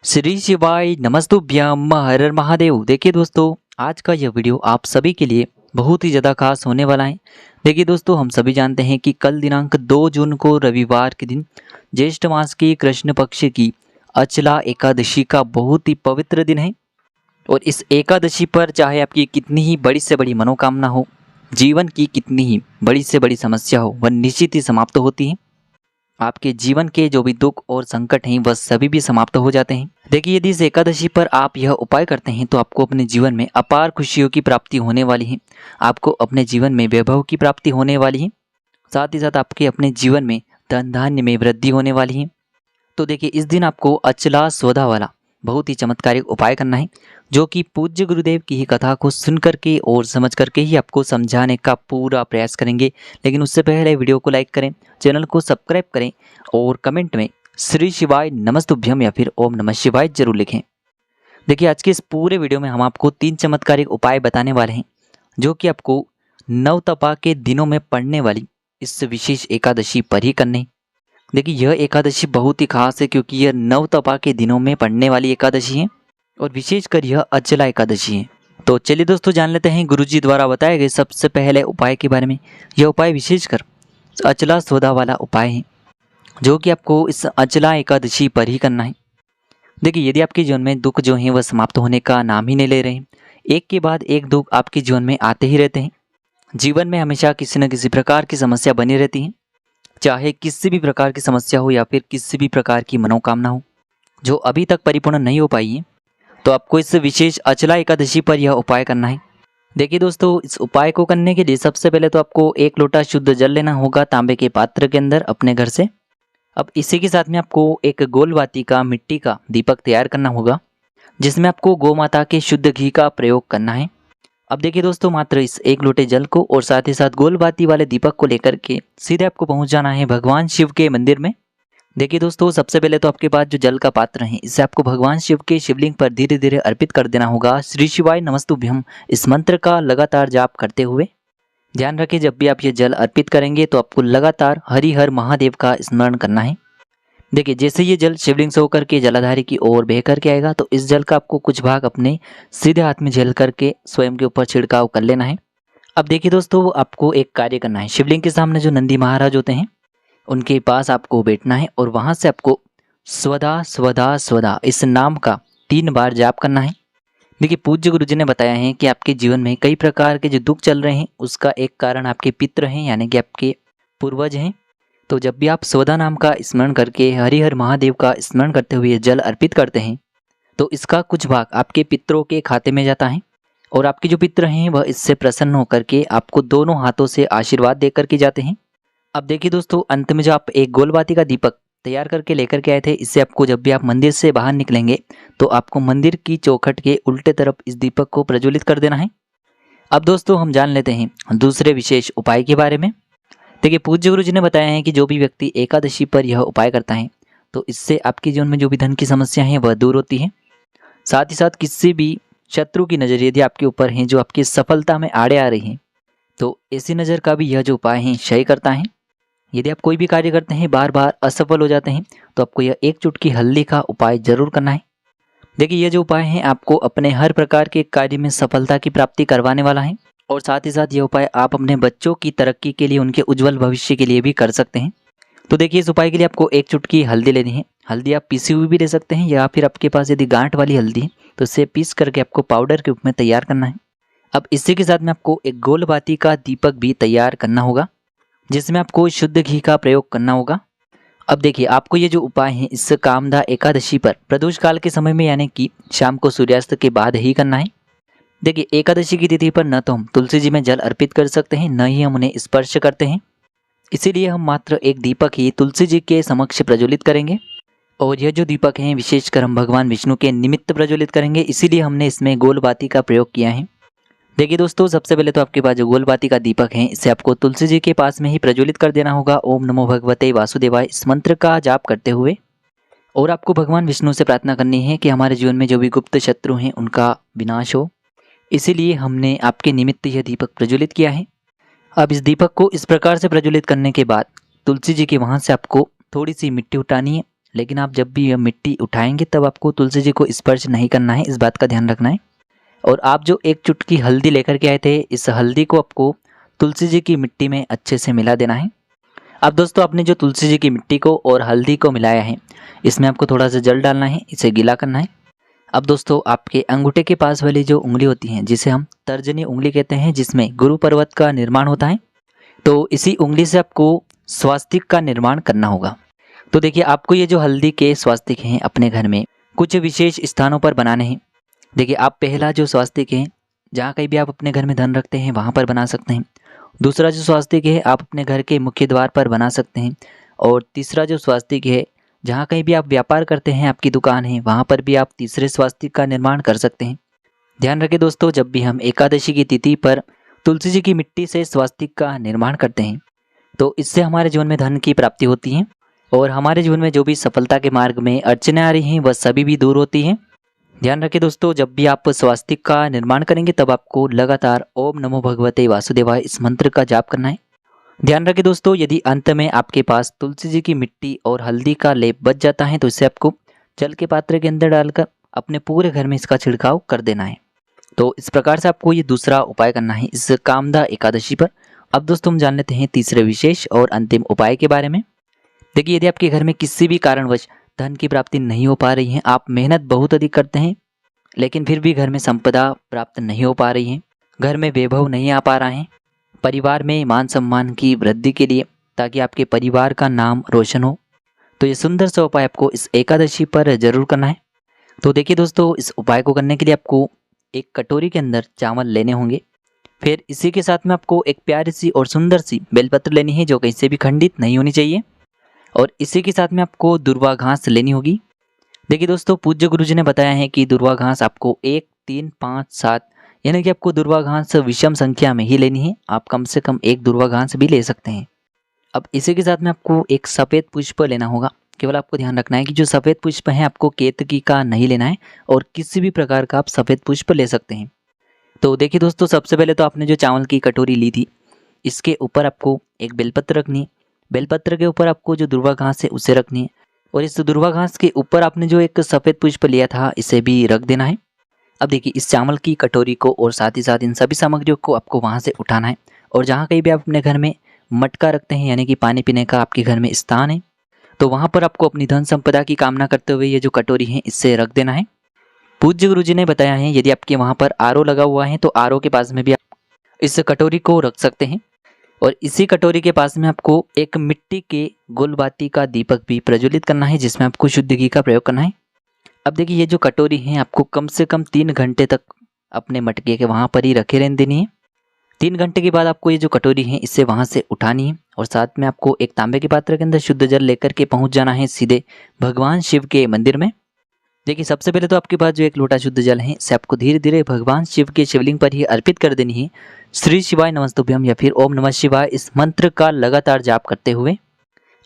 श्री शिवाय नमस्तुभ्यम हर हर महादेव। देखिए दोस्तों, आज का यह वीडियो आप सभी के लिए बहुत ही ज़्यादा खास होने वाला है। देखिए दोस्तों, हम सभी जानते हैं कि कल दिनांक 2 जून को रविवार के दिन ज्येष्ठ मास की कृष्ण पक्ष की अचला एकादशी का बहुत ही पवित्र दिन है। और इस एकादशी पर चाहे आपकी कितनी ही बड़ी से बड़ी मनोकामना हो, जीवन की कितनी ही बड़ी से बड़ी समस्या हो, वह निश्चित ही समाप्त होती है। आपके जीवन के जो भी दुख और संकट हैं वह सभी भी समाप्त हो जाते हैं। देखिए, यदि इस एकादशी पर आप यह उपाय करते हैं तो आपको अपने जीवन में अपार खुशियों की प्राप्ति होने वाली है। आपको अपने जीवन में वैभव की प्राप्ति होने वाली है। साथ ही साथ आपके अपने जीवन में धन धान्य में वृद्धि होने वाली है। तो देखिए, इस दिन आपको अचला स्वधा वाला बहुत ही चमत्कारिक उपाय करना है, जो कि पूज्य गुरुदेव की ही कथा को सुन करके और समझ करके ही आपको समझाने का पूरा प्रयास करेंगे। लेकिन उससे पहले वीडियो को लाइक करें, चैनल को सब्सक्राइब करें और कमेंट में श्री शिवाय नमस्तुभ्यम या फिर ओम नमः शिवाय जरूर लिखें। देखिए, आज के इस पूरे वीडियो में हम आपको 3 चमत्कारिक उपाय बताने वाले हैं, जो कि आपको नवतपा के दिनों में पड़ने वाली इस विशेष एकादशी पर ही करने। देखिए, यह एकादशी बहुत ही खास है क्योंकि यह नवतपा के दिनों में पड़ने वाली एकादशी है और विशेषकर यह अचला एकादशी है। तो चलिए दोस्तों, जान लेते हैं गुरुजी द्वारा बताए गए सबसे पहले उपाय के बारे में। यह उपाय विशेषकर अचला सौदा वाला उपाय है, जो कि आपको इस अचला एकादशी पर ही करना है। देखिए, यदि आपके जीवन में दुख जो हैं वह समाप्त होने का नाम ही नहीं ले रहे हैं, एक के बाद एक दुख आपके जीवन में आते ही रहते हैं, जीवन में हमेशा किसी न किसी प्रकार की समस्या बनी रहती है, चाहे किसी भी प्रकार की समस्या हो या फिर किसी भी प्रकार की मनोकामना हो जो अभी तक परिपूर्ण नहीं हो पाई है, तो आपको इस विशेष अचला एकादशी पर यह उपाय करना है। देखिए दोस्तों, इस उपाय को करने के लिए सबसे पहले तो आपको 1 लोटा शुद्ध जल लेना होगा तांबे के पात्र के अंदर अपने घर से। अब इसी के साथ में आपको एक गोल बाती का मिट्टी का दीपक तैयार करना होगा, जिसमें आपको गौ माता के शुद्ध घी का प्रयोग करना है। अब देखिए दोस्तों, मात्र इस 1 लोटे जल को और साथ ही साथ गोल बाती वाले दीपक को लेकर के सीधे आपको पहुंच जाना है भगवान शिव के मंदिर में। देखिए दोस्तों, सबसे पहले तो आपके पास जो जल का पात्र है, इसे आपको भगवान शिव के शिवलिंग पर धीरे धीरे अर्पित कर देना होगा। श्री शिवाय नमस्तुभ्यम इस मंत्र का लगातार जाप करते हुए। ध्यान रखें, जब भी आप ये जल अर्पित करेंगे तो आपको लगातार हरि हर महादेव का स्मरण करना है। देखिए, जैसे ये जल शिवलिंग से होकर के जलाधारी की ओर बह करके आएगा तो इस जल का आपको कुछ भाग अपने सीधे हाथ में झेल करके स्वयं के ऊपर छिड़काव कर लेना है। अब देखिए दोस्तों, आपको एक कार्य करना है। शिवलिंग के सामने जो नंदी महाराज होते हैं उनके पास आपको बैठना है और वहां से आपको स्वधा स्वधा स्वधा इस नाम का 3 बार जाप करना है। देखिए, पूज्य गुरु जी ने बताया है कि आपके जीवन में कई प्रकार के जो दुख चल रहे हैं उसका एक कारण आपके पितृ हैं, यानी कि आपके पूर्वज हैं। तो जब भी आप स्वधा नाम का स्मरण करके हरिहर महादेव का स्मरण करते हुए जल अर्पित करते हैं तो इसका कुछ भाग आपके पितरों के खाते में जाता है और आपके जो पितर हैं वह इससे प्रसन्न होकर के आपको दोनों हाथों से आशीर्वाद देकर के जाते हैं। अब देखिए दोस्तों, अंत में जो आप एक गोलबाती का दीपक तैयार करके लेकर के आए थे, इससे आपको जब भी आप मंदिर से बाहर निकलेंगे तो आपको मंदिर की चौखट के उल्टे तरफ इस दीपक को प्रज्वलित कर देना है। अब दोस्तों, हम जान लेते हैं दूसरे विशेष उपाय के बारे में। देखिए, पूज्य गुरु जी ने बताया है कि जो भी व्यक्ति एकादशी पर यह उपाय करता है तो इससे आपके जीवन में जो भी धन की समस्या है वह दूर होती है। साथ ही साथ किसी भी शत्रु की नज़र यदि आपके ऊपर है जो आपकी सफलता में आड़े आ रही है तो ऐसी नज़र का भी यह जो उपाय है क्षय करता है। यदि आप कोई भी कार्य करते हैं बार बार असफल हो जाते हैं तो आपको यह 1 चुटकी हल्दी का उपाय जरूर करना है। देखिए, यह जो उपाय है आपको अपने हर प्रकार के कार्य में सफलता की प्राप्ति करवाने वाला है और साथ ही साथ यह उपाय आप अपने बच्चों की तरक्की के लिए, उनके उज्जवल भविष्य के लिए भी कर सकते हैं। तो देखिए, इस उपाय के लिए आपको 1 चुटकी हल्दी लेनी है। हल्दी आप पीसी हुई भी ले सकते हैं या फिर आपके पास यदि गांठ वाली हल्दी है तो इसे पीस करके आपको पाउडर के रूप में तैयार करना है। अब इसी के साथ में आपको एक गोल बाती का दीपक भी तैयार करना होगा, जिसमें आपको शुद्ध घी का प्रयोग करना होगा। अब देखिए, आपको ये जो उपाय है इस कामदा एकादशी पर प्रदोष काल के समय में, यानी कि शाम को सूर्यास्त के बाद ही करना है। देखिए, एकादशी की तिथि पर न तो हम तुलसी जी में जल अर्पित कर सकते हैं, न ही हम उन्हें स्पर्श करते हैं। इसीलिए हम मात्र एक दीपक ही तुलसी जी के समक्ष प्रज्वलित करेंगे और यह जो दीपक है विशेषकर हम भगवान विष्णु के निमित्त प्रज्वलित करेंगे, इसीलिए हमने इसमें गोल बाती का प्रयोग किया है। देखिए दोस्तों, सबसे पहले तो आपके पास जो गोल बाती का दीपक है इसे आपको तुलसी जी के पास में ही प्रज्वलित कर देना होगा। ओम नमो भगवते वासुदेवाय इस मंत्र का जाप करते हुए। और आपको भगवान विष्णु से प्रार्थना करनी है कि हमारे जीवन में जो भी गुप्त शत्रु हैं उनका विनाश हो, इसीलिए हमने आपके निमित्त यह दीपक प्रज्वलित किया है। अब इस दीपक को इस प्रकार से प्रज्वलित करने के बाद तुलसी जी के वहाँ से आपको थोड़ी सी मिट्टी उठानी है लेकिन आप जब भी यह मिट्टी उठाएंगे तब आपको तुलसी जी को स्पर्श नहीं करना है, इस बात का ध्यान रखना है। और आप जो एक चुटकी हल्दी लेकर के आए थे, इस हल्दी को आपको तुलसी जी की मिट्टी में अच्छे से मिला देना है। अब दोस्तों आपने जो तुलसी जी की मिट्टी को और हल्दी को मिलाया है, इसमें आपको थोड़ा सा जल डालना है, इसे गीला करना है। अब दोस्तों आपके अंगूठे के पास वाली जो उंगली होती हैं, जिसे हम तर्जनी उंगली कहते हैं, जिसमें गुरु पर्वत का निर्माण होता है, तो इसी उंगली से आपको स्वास्तिक का निर्माण करना होगा। तो देखिए आपको ये जो हल्दी के स्वास्तिक हैं अपने घर में कुछ विशेष स्थानों पर बनाने हैं। देखिए आप पहला जो स्वास्तिक है, जहाँ कहीं भी आप अपने घर में धन रखते हैं वहाँ पर बना सकते हैं। दूसरा जो स्वास्तिक है आप अपने घर के मुख्य द्वार पर बना सकते हैं। और तीसरा जो स्वास्तिक है, जहाँ कहीं भी आप व्यापार करते हैं, आपकी दुकान है, वहाँ पर भी आप तीसरे स्वास्तिक का निर्माण कर सकते हैं। ध्यान रखें दोस्तों, जब भी हम एकादशी की तिथि पर तुलसी जी की मिट्टी से स्वास्तिक का निर्माण करते हैं तो इससे हमारे जीवन में धन की प्राप्ति होती है और हमारे जीवन में जो भी सफलता के मार्ग में अड़चनें आ रही हैं वह सभी भी दूर होती हैं। ध्यान रखें दोस्तों, जब भी आप स्वास्तिक का निर्माण करेंगे तब आपको लगातार ओम नमो भगवते वासुदेवाय इस मंत्र का जाप करना है। ध्यान रखें दोस्तों, यदि अंत में आपके पास तुलसी जी की मिट्टी और हल्दी का लेप बच जाता है तो इसे आपको जल के पात्र के अंदर डालकर अपने पूरे घर में इसका छिड़काव कर देना है। तो इस प्रकार से आपको ये दूसरा उपाय करना है इस कामदा एकादशी पर। अब दोस्तों हम जान लेते हैं तीसरे विशेष और अंतिम उपाय के बारे में। देखिए यदि आपके घर में किसी भी कारणवश धन की प्राप्ति नहीं हो पा रही है, आप मेहनत बहुत अधिक करते हैं लेकिन फिर भी घर में संपदा प्राप्त नहीं हो पा रही है, घर में वैभव नहीं आ पा रहा है, परिवार में मान सम्मान की वृद्धि के लिए ताकि आपके परिवार का नाम रोशन हो, तो ये सुंदर सा उपाय आपको इस एकादशी पर जरूर करना है। तो देखिए दोस्तों, इस उपाय को करने के लिए आपको एक कटोरी के अंदर चावल लेने होंगे। फिर इसी के साथ में आपको एक प्यारी सी और सुंदर सी बेलपत्र लेनी है जो कहीं से भी खंडित नहीं होनी चाहिए। और इसी के साथ में आपको दुर्वा घास लेनी होगी। देखिए दोस्तों, पूज्य गुरु जी ने बताया है कि दुर्वा घास आपको 1, 3, 5, 7 यानी कि आपको दुर्वा घास विषम संख्या में ही लेनी है। आप कम से कम एक दुर्वा घास भी ले सकते हैं। अब इसी के साथ में आपको एक सफ़ेद पुष्प लेना होगा। केवल आपको ध्यान रखना है कि जो सफ़ेद पुष्प है आपको केतकी का नहीं लेना है और किसी भी प्रकार का आप सफ़ेद पुष्प ले सकते हैं। तो देखिए दोस्तों, सबसे पहले तो आपने जो चावल की कटोरी ली थी, इसके ऊपर आपको एक बेलपत्र रखनी है। बेलपत्र के ऊपर आपको जो दुर्वा घास है उसे रखनी है और इस दुर्वा घास के ऊपर आपने जो एक सफ़ेद पुष्प लिया था इसे भी रख देना है। अब देखिए इस चावल की कटोरी को और साथ ही साथ इन सभी सामग्रियों को आपको वहाँ से उठाना है और जहाँ कहीं भी आप अपने घर में मटका रखते हैं यानी कि पानी पीने का आपके घर में स्थान है, तो वहाँ पर आपको अपनी धन संपदा की कामना करते हुए ये जो कटोरी है इससे रख देना है। पूज्य गुरु जी ने बताया है यदि आपके वहाँ पर आरओ लगा हुआ है तो आरओ के पास में भी आप इस कटोरी को रख सकते हैं। और इसी कटोरी के पास में आपको एक मिट्टी के गुलबाती का दीपक भी प्रज्वलित करना है जिसमें आपको शुद्ध घी का प्रयोग करना है। अब देखिए ये जो कटोरी है आपको कम से कम 3 घंटे तक अपने मटके के वहाँ पर ही रखे रहने देनी है। 3 घंटे के बाद आपको ये जो कटोरी है इससे वहाँ से उठानी है और साथ में आपको एक तांबे के पात्र के अंदर शुद्ध जल लेकर के पहुँच जाना है सीधे भगवान शिव के मंदिर में। देखिए सबसे पहले तो आपके पास जो एक लोटा शुद्ध जल है इसे आपको धीरे धीरे भगवान शिव के शिवलिंग पर ही अर्पित कर देनी है। श्री शिवाय नमस्तुभ्यम या फिर ओम नमः शिवाय इस मंत्र का लगातार जाप करते हुए।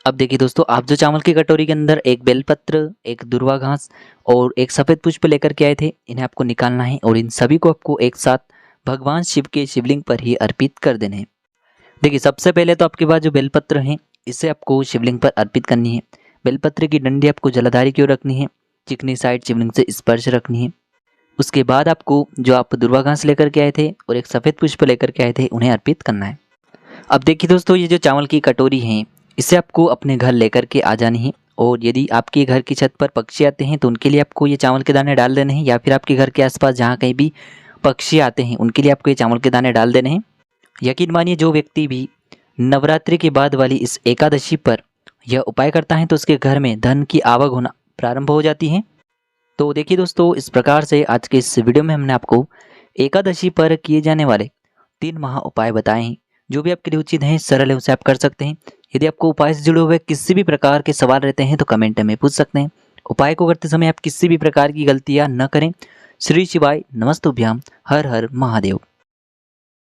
अब देखिए दोस्तों, आप जो चावल की कटोरी के अंदर एक बेलपत्र, एक दुर्वा घास और एक सफ़ेद पुष्प लेकर के आए थे, इन्हें आपको निकालना है और इन सभी को आपको एक साथ भगवान शिव के शिवलिंग पर ही अर्पित कर देने हैं। देखिए सबसे पहले तो आपके पास जो बेलपत्र है इसे आपको शिवलिंग पर अर्पित करनी है। बेलपत्र की डंडी आपको जलाधारी की ओर रखनी है, चिकनी साइड शिवलिंग से स्पर्श रखनी है। उसके बाद आपको जो आप दुर्वा घास लेकर के आए थे और एक सफ़ेद पुष्प लेकर के आए थे उन्हें अर्पित करना है। अब देखिए दोस्तों, ये जो चावल की कटोरी है इसे आपको अपने घर लेकर के आ जानी है और यदि आपके घर की छत पर पक्षी आते हैं तो उनके लिए आपको ये चावल के दाने डाल देने हैं या फिर आपके घर के आसपास जहाँ कहीं भी पक्षी आते हैं उनके लिए आपको ये चावल के दाने डाल देने हैं। यकीन मानिए जो व्यक्ति भी नवरात्रि के बाद वाली इस एकादशी पर यह उपाय करता है तो उसके घर में धन की आवक होना प्रारंभ हो जाती है। तो देखिए दोस्तों, इस प्रकार से आज के इस वीडियो में हमने आपको एकादशी पर किए जाने वाले 3 महा उपाय बताए हैं। जो भी आपके लिए उचित हैं, सरल है, उसे आप कर सकते हैं। यदि आपको उपाय से जुड़े हुए किसी भी प्रकार के सवाल रहते हैं तो कमेंट में पूछ सकते हैं। उपाय को करते समय आप किसी भी प्रकार की गलतियां न करें। श्री शिवाय नमस्तुभ्याम। हर हर महादेव।